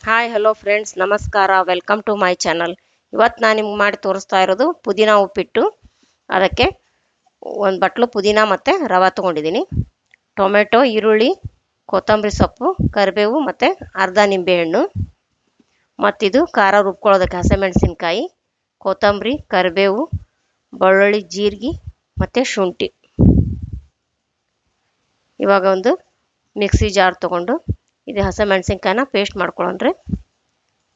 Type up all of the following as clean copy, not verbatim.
Hi hello friends, ನಮಸ್ಕಾರ. Welcome to my channel. ಇವತ್ತು ನಾನು ನಿಮ್ಗೆ ಮಾಡಿ ತೋರಿಸ್ತಾ ಇರೋದು ಪುದೀನ ಉಪ್ಪಿಟ್ಟು. ಅದಕ್ಕೆ ಒಂದು ಬಟ್ಲು ಪುದೀನ ಮತ್ತು ರವೆ ತೊಗೊಂಡಿದ್ದೀನಿ. ಟೊಮೆಟೊ, ಈರುಳ್ಳಿ, ಕೊತ್ತಂಬರಿ ಸೊಪ್ಪು, ಕರಿಬೇವು ಮತ್ತು ಅರ್ಧ ನಿಂಬೆಹಣ್ಣು. ಮತ್ತಿದು ಖಾರ ರುಬ್ಕೊಳ್ಳೋದಕ್ಕೆ ಹಸಿಮೆಣಸಿನ್ಕಾಯಿ, ಕೊತ್ತಂಬರಿ, ಕರಿಬೇವು, ಬೆಳ್ಳುಳ್ಳಿ, ಜೀರಿಗೆ ಮತ್ತು ಶುಂಠಿ. ಇವಾಗ ಒಂದು ಮಿಕ್ಸಿ ಜಾರ್ ತೊಗೊಂಡು ಇದು ಹಸಿಮೆಣ್ಸಿನ್ಕಾಯಿನ ಪೇಸ್ಟ್ ಮಾಡ್ಕೊಳ್ಳೋಣ್ರಿ.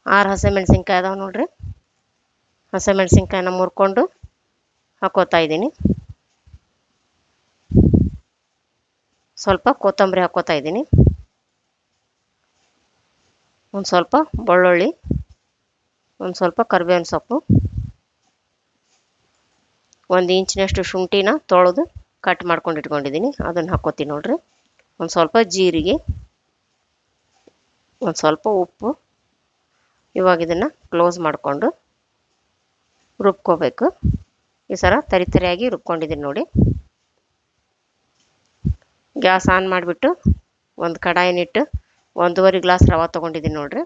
6 ಹಸಿಮೆಣ್ಸಿನ್ಕಾಯಿ ಅದಾವೆ ನೋಡ್ರಿ. ಹಸಿಮೆಣ್ಸಿನ್ಕಾಯಿನ ಮುರ್ಕೊಂಡು ಹಾಕೋತಾ ಇದ್ದೀನಿ. ಸ್ವಲ್ಪ ಕೊತ್ತಂಬರಿ ಹಾಕೋತಾ ಇದ್ದೀನಿ. ಒಂದು ಸ್ವಲ್ಪ ಬೆಳ್ಳುಳ್ಳಿ, ಒಂದು ಸ್ವಲ್ಪ ಕರಿಬೇವಿನ ಸೊಪ್ಪು, 1 ಇಂಚಿನಷ್ಟು ಶುಂಠಿನ ತೊಳೆದು ಕಟ್ ಮಾಡ್ಕೊಂಡು ಇಟ್ಕೊಂಡಿದ್ದೀನಿ, ಅದನ್ನು ಹಾಕೋತೀನಿ ನೋಡ್ರಿ. ಒಂದು ಸ್ವಲ್ಪ ಜೀರಿಗೆ, ಒಂದು ಸ್ವಲ್ಪ ಉಪ್ಪು. ಇವಾಗ ಇದನ್ನು ಕ್ಲೋಸ್ ಮಾಡಿಕೊಂಡು ರುಬ್ಕೋಬೇಕು. ಈ ಥರ ತರಿಯಾಗಿ ರುಬ್ಕೊಂಡಿದ್ದೀನಿ ನೋಡಿ. ಗ್ಯಾಸ್ ಆನ್ ಮಾಡಿಬಿಟ್ಟು ಒಂದು ಕಡಾಯಿನಿಟ್ಟು 1.5 ಗ್ಲಾಸ್ ರವೆ ತೊಗೊಂಡಿದ್ದೀನಿ ನೋಡ್ರಿ.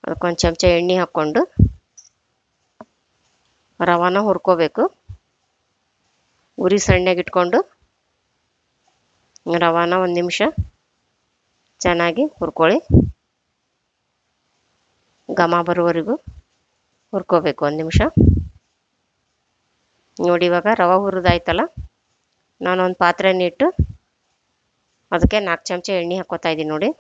ಅದಕ್ಕೊಂದು ಚಮಚ ಎಣ್ಣೆ ಹಾಕ್ಕೊಂಡು ರವಾನ ಹುರ್ಕೋಬೇಕು. ಉರಿ ಸಣ್ಣಗೆ ಇಟ್ಕೊಂಡು ರವಾನ 1 ನಿಮಿಷ ಚೆನ್ನಾಗಿ ಹುರ್ಕೊಳ್ಳಿ. ಘಮ ಬರುವವರೆಗೂ ಹುರ್ಕೋಬೇಕು 1 ನಿಮಿಷ. ನೋಡಿ, ಇವಾಗ ರವೆ ಹುರಿದಾಯ್ತಲ್ಲ, ನಾನೊಂದು ಪಾತ್ರೆನ ಇಟ್ಟು ಅದಕ್ಕೆ 4 ಚಮಚ ಎಣ್ಣೆ ಹಾಕ್ಕೋತಾ ಇದ್ದೀನಿ ನೋಡಿ.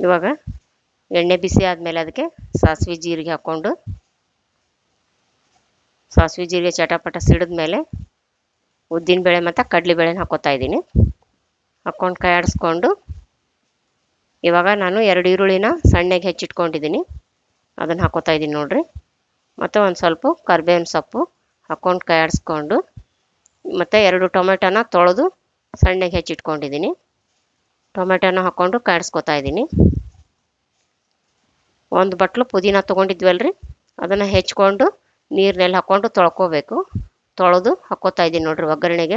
ಇವಾಗ ಎಣ್ಣೆ ಬಿಸಿ ಆದಮೇಲೆ ಅದಕ್ಕೆ ಸಾಸಿವೆ ಜೀರಿಗೆ ಹಾಕ್ಕೊಂಡು, ಸಾಸಿವೆ ಜೀರಿಗೆ ಚಟಪಟ ಸಿಡಿದ್ಮೇಲೆ ಉದ್ದಿನಬೇಳೆ ಮತ್ತು ಕಡಲೆಬೇಳೆನ ಹಾಕ್ಕೋತಾ ಇದ್ದೀನಿ. ಹಾಕ್ಕೊಂಡು ಕೈ ಆಡಿಸ್ಕೊಂಡು ಇವಾಗ ನಾನು 2 ಈರುಳ್ಳಿನ ಸಣ್ಣಗೆ ಹೆಚ್ಚಿಟ್ಕೊಂಡಿದ್ದೀನಿ, ಅದನ್ನು ಹಾಕ್ಕೋತಾ ಇದ್ದೀನಿ ನೋಡ್ರಿ. ಮತ್ತು ಒಂದು ಸ್ವಲ್ಪ ಕರಿಬೇವಿನ ಸೊಪ್ಪು ಹಾಕ್ಕೊಂಡು ಕೈ ಆಡಿಸ್ಕೊಂಡು, ಮತ್ತು 2 ಟೊಮೆಟೊನ ತೊಳೆದು ಸಣ್ಣಗೆ ಹೆಚ್ಚಿಟ್ಕೊಂಡಿದ್ದೀನಿ, ಟೊಮೆಟೊನ ಹಾಕ್ಕೊಂಡು ಕೈ ಆಡಿಸ್ಕೋತಾ ಇದ್ದೀನಿ. 1 ಬಟ್ಲು ಪುದೀನ ತೊಗೊಂಡಿದ್ವಲ್ರಿ, ಅದನ್ನು ಹೆಚ್ಕೊಂಡು ನೀರಿನಲ್ಲಿ ಹಾಕ್ಕೊಂಡು ತೊಳ್ಕೊಬೇಕು. ತೊಳೆದು ಹಾಕ್ಕೋತಾ ಇದ್ದೀನಿ ನೋಡ್ರಿ ಒಗ್ಗರಣೆಗೆ.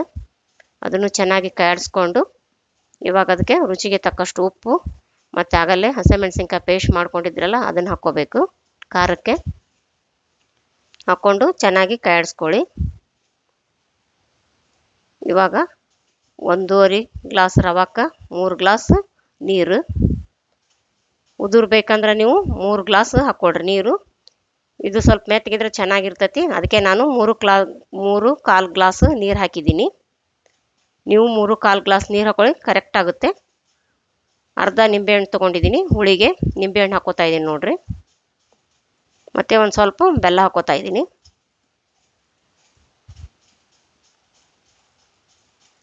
ಅದನ್ನು ಚೆನ್ನಾಗಿ ಕೈ ಆಡಿಸ್ಕೊಂಡು ಇವಾಗ ಅದಕ್ಕೆ ರುಚಿಗೆ ತಕ್ಕಷ್ಟು ಉಪ್ಪು ಮತ್ತು ಆಗಲೇ ಹಸಿಮೆಣ್ಸಿನ್ಕಾಯಿ ಪೇಸ್ಟ್ ಮಾಡ್ಕೊಂಡಿದ್ರಲ್ಲ ಅದನ್ನು ಹಾಕ್ಕೋಬೇಕು. ಖಾರಕ್ಕೆ ಹಾಕ್ಕೊಂಡು ಚೆನ್ನಾಗಿ ಕೈ ಆಡಿಸ್ಕೊಳ್ಳಿ. ಇವಾಗ 1.5 ಗ್ಲಾಸ್ ರವಾಕ್ಕೆ 3 ಗ್ಲಾಸ್ ನೀರು. ಉದುರು ಬೇಕಂದ್ರೆ ನೀವು 3 ಗ್ಲಾಸ್ ಹಾಕ್ಕೊಡ್ರಿ ನೀರು. ಇದು ಸ್ವಲ್ಪ ಮೆತ್ತಗಿದ್ರೆ ಚೆನ್ನಾಗಿರ್ತೈತಿ, ಅದಕ್ಕೆ ನಾನು 3.25 ಗ್ಲಾಸ್ ನೀರು ಹಾಕಿದ್ದೀನಿ. ನೀವು 3.25 ಗ್ಲಾಸ್ ನೀರು ಹಾಕೊಳ್ಳಿ, ಕರೆಕ್ಟ್ ಆಗುತ್ತೆ. ಅರ್ಧ ನಿಂಬೆಹಣ್ಣು ತೊಗೊಂಡಿದ್ದೀನಿ, ಹುಳಿಗೆ ನಿಂಬೆಹಣ್ಣು ಹಾಕ್ಕೋತಾ ಇದ್ದೀನಿ ನೋಡ್ರಿ. ಮತ್ತು ಒಂದು ಸ್ವಲ್ಪ ಬೆಲ್ಲ ಹಾಕ್ಕೋತಾ ಇದ್ದೀನಿ.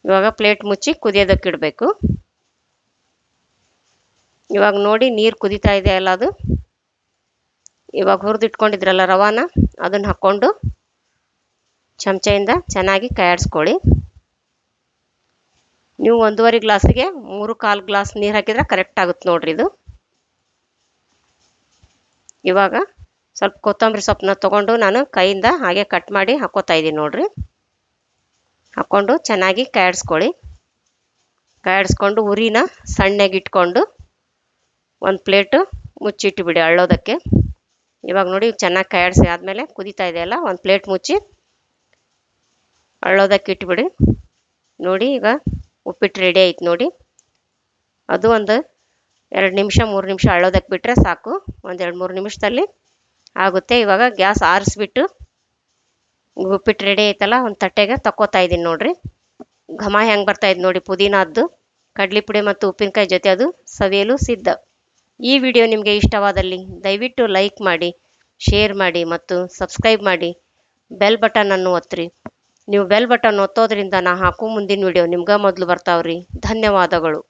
ಇವಾಗ ಪ್ಲೇಟ್ ಮುಚ್ಚಿ ಕುದಿಯೋದಕ್ಕೆ ಇಡಬೇಕು. ಇವಾಗ ನೋಡಿ ನೀರು ಕುದೀತಾ ಇದೆ ಅಲ್ಲ, ಅದು ಇವಾಗ ಹುರಿದಿಟ್ಕೊಂಡಿದ್ರಲ್ಲ ರವಾನ, ಅದನ್ನು ಹಾಕ್ಕೊಂಡು ಚಮಚೆಯಿಂದ ಚೆನ್ನಾಗಿ ಕೈ ಆಡಿಸ್ಕೊಳ್ಳಿ. ನೀವು 1.5 ಗ್ಲಾಸಿಗೆ 3.25 ಗ್ಲಾಸ್ ನೀರು ಹಾಕಿದ್ರೆ ಕರೆಕ್ಟ್ ಆಗುತ್ತೆ ನೋಡ್ರಿ ಇದು. ಇವಾಗ ಸ್ವಲ್ಪ ಕೊತ್ತಂಬರಿ ಸೊಪ್ಪನ್ನ ತೊಗೊಂಡು ನಾನು ಕೈಯಿಂದ ಹಾಗೆ ಕಟ್ ಮಾಡಿ ಹಾಕ್ಕೋತಾ ಇದ್ದೀನಿ ನೋಡ್ರಿ. ಹಾಕ್ಕೊಂಡು ಚೆನ್ನಾಗಿ ಕೈ ಆಡಿಸ್ಕೊಳ್ಳಿ. ಕೈ ಆಡಿಸ್ಕೊಂಡು ಉರಿನ ಸಣ್ಣಗೆ ಇಟ್ಕೊಂಡು ಒಂದು ಪ್ಲೇಟು ಮುಚ್ಚಿಟ್ಟುಬಿಡಿ ಅಳ್ಳೋದಕ್ಕೆ. ಇವಾಗ ನೋಡಿ ಚೆನ್ನಾಗಿ ಕೈ ಆಡಿಸಿ ಆದಮೇಲೆ ಕುದೀತಾ ಇದೆಯಲ್ಲ, ಒಂದು ಪ್ಲೇಟ್ ಮುಚ್ಚಿ ಅಳ್ಳೋದಕ್ಕೆ ಇಟ್ಬಿಡಿ. ನೋಡಿ, ಈಗ ಉಪ್ಪಿಟ್ಟು ರೆಡಿ ಆಯ್ತು ನೋಡಿ. ಅದು ಒಂದು 2 ನಿಮಿಷ 3 ನಿಮಿಷ ಅಳ್ಳೋದಕ್ಕೆ ಬಿಟ್ಟರೆ ಸಾಕು, ಒಂದು 2-3 ನಿಮಿಷದಲ್ಲಿ ಆಗುತ್ತೆ. ಇವಾಗ ಗ್ಯಾಸ್ ಆರಿಸ್ಬಿಟ್ಟು ಉಪ್ಪಿಟ್ಟು ರೆಡಿ ಆಯ್ತಲ್ಲ, ಒಂದು ತಟ್ಟೆಗೆ ತಕ್ಕೋತಾ ಇದ್ದೀನಿ ನೋಡ್ರಿ. ಘಮ ಹೆಂಗೆ ಬರ್ತಾಯಿದ್ದು ನೋಡಿ, ಪುದೀನದ್ದು ಕಡಲೆ ಪುಡಿ ಮತ್ತು ಉಪ್ಪಿನಕಾಯಿ ಜೊತೆ ಅದು ಸವಿಯಲು ಸಿದ್ಧ. ಈ ವಿಡಿಯೋ ನಿಮಗೆ ಇಷ್ಟವಾದಲ್ಲಿ ದಯವಿಟ್ಟು ಲೈಕ್ ಮಾಡಿ, ಶೇರ್ ಮಾಡಿ ಮತ್ತು ಸಬ್ಸ್ಕ್ರೈಬ್ ಮಾಡಿ. ಬೆಲ್ ಬಟನನ್ನು ಒತ್ತಿರಿ. ನೀವು ಬೆಲ್ ಬಟನ್ ಒತ್ತೋದ್ರಿಂದ ನಾ ಹಾಕೋ ಮುಂದಿನ ವಿಡಿಯೋ ನಿಮ್ಗೆ ಮೊದಲು ಬರ್ತಾವ್ರಿ. ಧನ್ಯವಾದಗಳು.